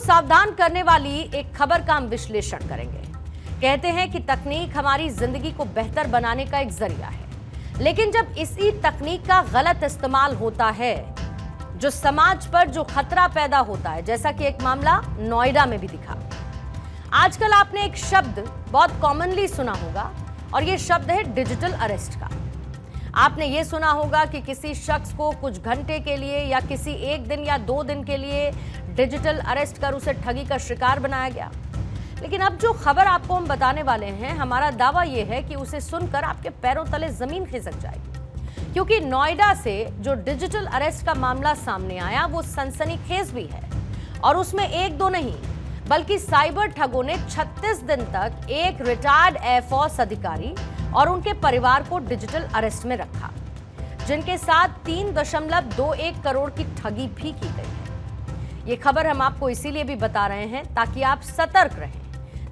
सावधान करने वाली एक खबर का हम विश्लेषण करेंगे। कहते हैं कि तकनीक हमारी जिंदगी को बेहतर बनाने का एक जरिया है, लेकिन जब इसी तकनीक का गलत इस्तेमाल होता है, जो समाज पर जो खतरा पैदा होता है, जैसा कि एक मामला नोएडा में भी दिखा। आजकल आपने एक शब्द बहुत कॉमनली सुना होगा और यह शब्द है डिजिटल अरेस्ट का। आपने ये सुना होगा कि किसी शख्स को कुछ घंटे के लिए या किसी एक दिन या 2 दिन के लिए डिजिटल अरेस्ट कर उसे ठगी का शिकार बनाया गया। लेकिन अब जो खबर आपको हम बताने वाले हैं, हमारा दावा यह है कि उसे सुनकर आपके पैरों तले जमीन खिसक जाएगी, क्योंकि नोएडा से जो डिजिटल अरेस्ट का मामला सामने आया वो सनसनीखेज भी है। और उसमें 1-2 नहीं बल्कि साइबर ठगों ने 36 दिन तक एक रिटायर्ड एयरफोर्स अधिकारी और उनके परिवार को डिजिटल अरेस्ट में रखा, जिनके साथ 3.21 करोड़ की ठगी भी की गई है। ये खबर हम आपको इसीलिए भी बता रहे हैं ताकि आप सतर्क रहें,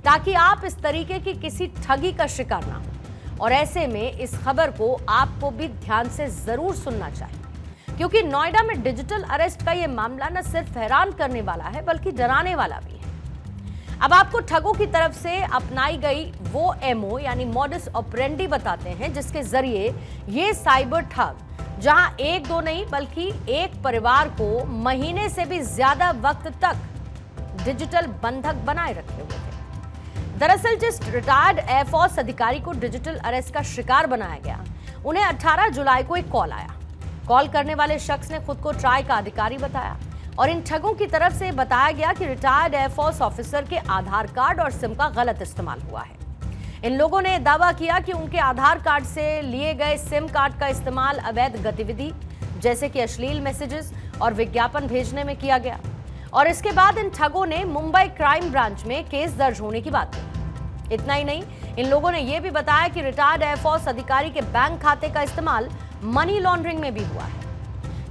ताकि आप इस तरीके की किसी ठगी का शिकार ना हो। और ऐसे में इस खबर को आपको भी ध्यान से जरूर सुनना चाहिए, क्योंकि नोएडा में डिजिटल अरेस्ट का यह मामला न सिर्फ हैरान करने वाला है बल्कि डराने वाला भी है। अब आपको ठगों की तरफ से अपनाई गई वो एमओ यानी मॉडस ऑपरेंडी बताते हैं, जिसके जरिए ये साइबर ठग जहां 1-2 नहीं बल्कि एक परिवार को महीने से भी ज्यादा वक्त तक डिजिटल बंधक बनाए रखे हुए थे। दरअसल जिस रिटायर्ड एयरफोर्स अधिकारी को डिजिटल अरेस्ट का शिकार बनाया गया, उन्हें 18 जुलाई को एक कॉल आया। कॉल करने वाले शख्स ने खुद को ट्राई का अधिकारी बताया और इन ठगों की तरफ से बताया गया कि रिटायर्ड एयरफोर्स ऑफिसर के आधार कार्ड और सिम का गलत इस्तेमाल हुआ है। इन लोगों ने दावा किया कि उनके आधार कार्ड से लिए गए सिम कार्ड का इस्तेमाल अवैध गतिविधि जैसे कि अश्लील मैसेजेस और विज्ञापन भेजने में किया गया। और इसके बाद इन ठगों ने मुंबई क्राइम ब्रांच में केस दर्ज होने की बात कही। इतना ही नहीं, इन लोगों ने यह भी बताया कि रिटायर्ड एयरफोर्स अधिकारी के बैंक खाते का इस्तेमाल मनी लॉन्ड्रिंग में भी हुआ है।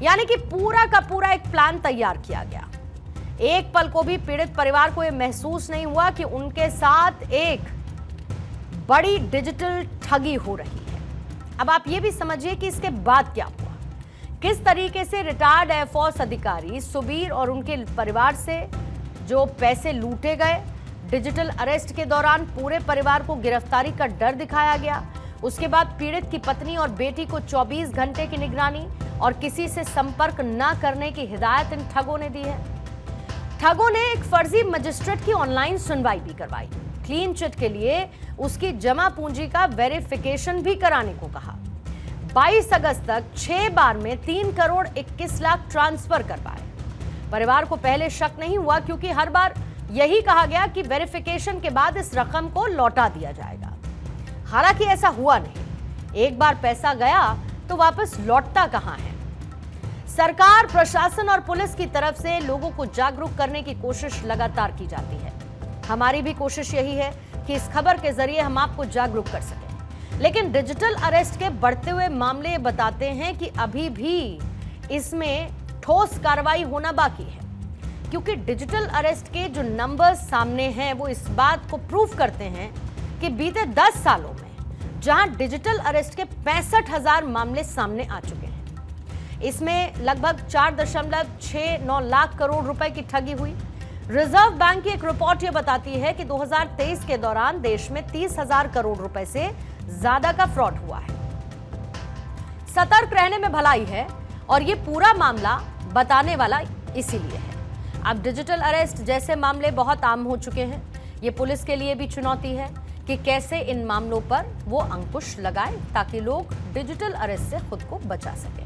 यानी कि पूरा का पूरा एक प्लान तैयार किया गया। एक पल को भी पीड़ित परिवार को यह महसूस नहीं हुआ कि उनके साथ एक बड़ी डिजिटल ठगी हो रही है। अब आप ये भी समझिए कि इसके बाद क्या हुआ, किस तरीके से रिटायर्ड एयरफोर्स अधिकारी सुबीर और उनके परिवार से जो पैसे लूटे गए। डिजिटल अरेस्ट के दौरान पूरे परिवार को गिरफ्तारी का डर दिखाया गया। उसके बाद पीड़ित की पत्नी और बेटी को 24 घंटे की निगरानी और किसी से संपर्क न करने की हिदायत इन ठगों ने दी है। ठगों ने एक फर्जी मजिस्ट्रेट की ऑनलाइन सुनवाई भी करवाई। क्लीन चिट के लिए उसकी जमा पूंजी का वेरिफिकेशन भी कराने को कहा। 22 अगस्त तक 6 बार में 3 करोड़ 21 लाख ट्रांसफर करवाए। परिवार को पहले शक नहीं हुआ, क्योंकि हर बार यही कहा गया कि वेरिफिकेशन के बाद इस रकम को लौटा दिया जाएगा। हालांकि ऐसा हुआ नहीं। एक बार पैसा गया तो वापस लौटता कहां है। सरकार, प्रशासन और पुलिस की तरफ से लोगों को जागरूक करने की कोशिश लगातार की जाती है। हमारी भी कोशिश यही है कि इस खबर के जरिए हम आपको जागरूक कर सकें। लेकिन डिजिटल अरेस्ट के बढ़ते हुए मामले बताते हैं कि अभी भी इसमें ठोस कार्रवाई होना बाकी है, क्योंकि डिजिटल अरेस्ट के जो नंबर्स सामने हैं वो इस बात को प्रूव करते हैं कि बीते 10 सालों में जहां डिजिटल अरेस्ट के 65,000 मामले सामने आ चुके हैं, इसमें लगभग 4.69 लाख करोड़ रुपए की ठगी हुई। रिजर्व बैंक की एक रिपोर्ट यह बताती है कि 2023 के दौरान देश में 30,000 करोड़ रुपए से ज्यादा का फ्रॉड हुआ है। सतर्क रहने में भलाई है और यह पूरा मामला बताने वाला इसीलिए है। अब डिजिटल अरेस्ट जैसे मामले बहुत आम हो चुके हैं। ये पुलिस के लिए भी चुनौती है कि कैसे इन मामलों पर वो अंकुश लगाए, ताकि लोग डिजिटल अरेस्ट से खुद को बचा सकें।